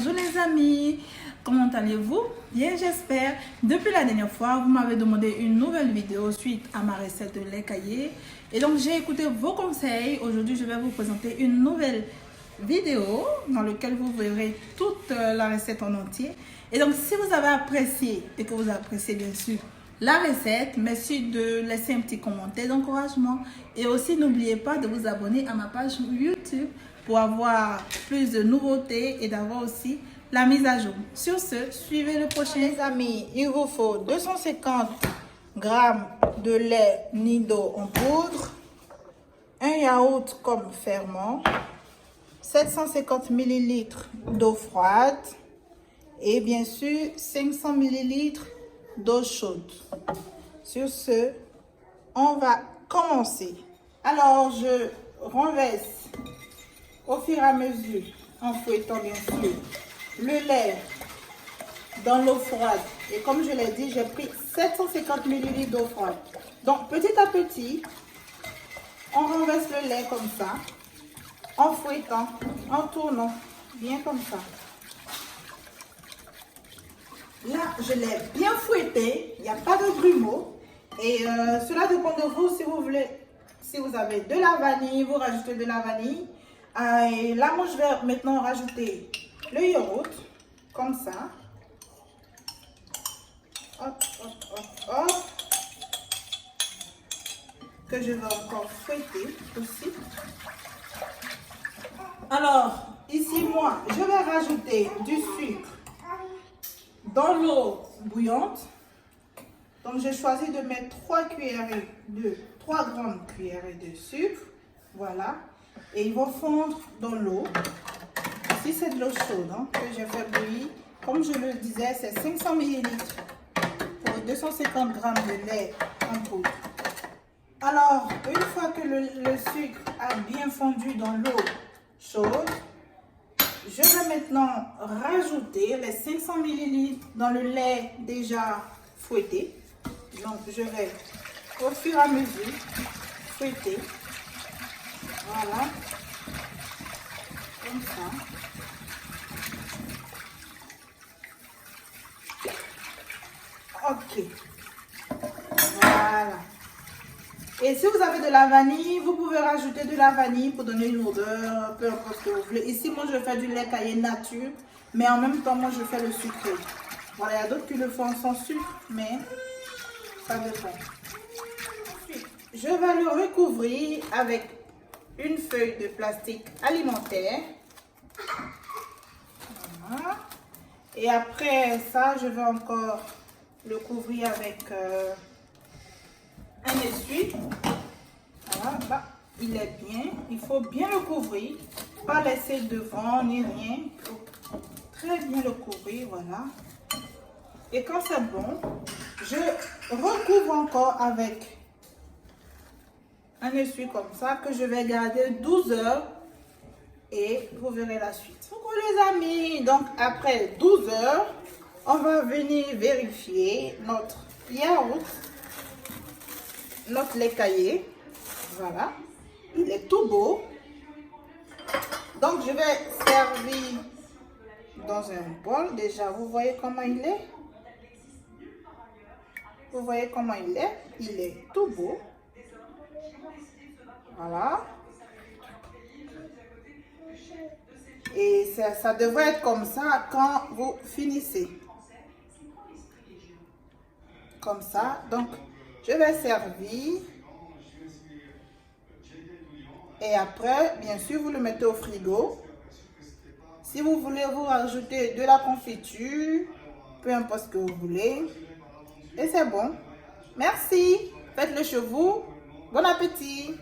bonjour les amis, comment allez-vous? Bien j'espère. Depuis la dernière fois, vous m'avez demandé une nouvelle vidéo suite à ma recette de lait caillé. Et donc j'ai écouté vos conseils. Aujourd'hui je vais vous présenter une nouvelle vidéo dans laquelle vous verrez toute la recette en entier. Et donc si vous avez apprécié et que vous appréciez bien sûr la recette, merci de laisser un petit commentaire d'encouragement. Et aussi n'oubliez pas de vous abonner à ma page YouTube pour avoir plus de nouveautés et d'avoir aussi la mise à jour. Sur ce, suivez le prochain. Les amis, il vous faut 250 g de lait Nido en poudre, un yaourt comme ferment, 750 ml d'eau froide et bien sûr 500 ml d'eau chaude. Sur ce, on va commencer. Alors, je renverse au fur et à mesure, en fouettant bien sûr, le lait dans l'eau froide. Et comme je l'ai dit, j'ai pris 750 ml d'eau froide. Donc, petit à petit, on renverse le lait comme ça, en fouettant, en tournant, bien comme ça. Là, je l'ai bien fouetté, il n'y a pas de grumeaux. Et cela dépend de vous, si vous voulez, si vous avez de la vanille, vous rajoutez de la vanille. Et là, moi, je vais maintenant rajouter le yaourt, comme ça. Hop, hop, hop, hop. Que je vais encore fouetter aussi. Alors, ici, moi, je vais rajouter du sucre dans l'eau bouillante. Donc, j'ai choisi de mettre 3 grandes cuillerées de sucre. Voilà. Et ils vont fondre dans l'eau. Ici, c'est de l'eau chaude hein, que j'ai fait bouillir. Comme je le disais, c'est 500 ml pour 250 g de lait en poudre. Alors, une fois que le sucre a bien fondu dans l'eau chaude, je vais maintenant rajouter les 500 ml dans le lait déjà fouetté. Donc, je vais au fur et à mesure fouetter. Voilà. Comme ça. Ok. Voilà. Et si vous avez de la vanille, vous pouvez rajouter de la vanille pour donner une odeur, peu importe ce que vous voulez. Ici, moi, je fais du lait caillé nature, mais en même temps, moi, je fais le sucré. Voilà, il y a d'autres qui le font sans sucre, mais ça dépend. Ensuite, je vais le recouvrir avec une feuille de plastique alimentaire. Voilà. Et après ça, je vais encore le couvrir avec un essuie. Voilà, là, il est bien. Il faut bien le couvrir. Pas laisser devant ni rien. Il faut très bien le couvrir. Voilà. Et quand c'est bon, je recouvre encore avec un essuie comme ça que je vais garder 12 heures et vous verrez la suite. Coucou les amis, donc après 12 heures, on va venir vérifier notre yaourt, notre lait caillé. Voilà, il est tout beau. Donc je vais servir dans un bol. Déjà, vous voyez comment il est? Vous voyez comment il est? Il est tout beau. Voilà. Et ça devrait être comme ça quand vous finissez. Comme ça. Donc, je vais servir. Et après, bien sûr, vous le mettez au frigo. Si vous voulez vous rajouter de la confiture, peu importe ce que vous voulez. Et c'est bon. Merci. Faites-le chez vous. Bon appétit.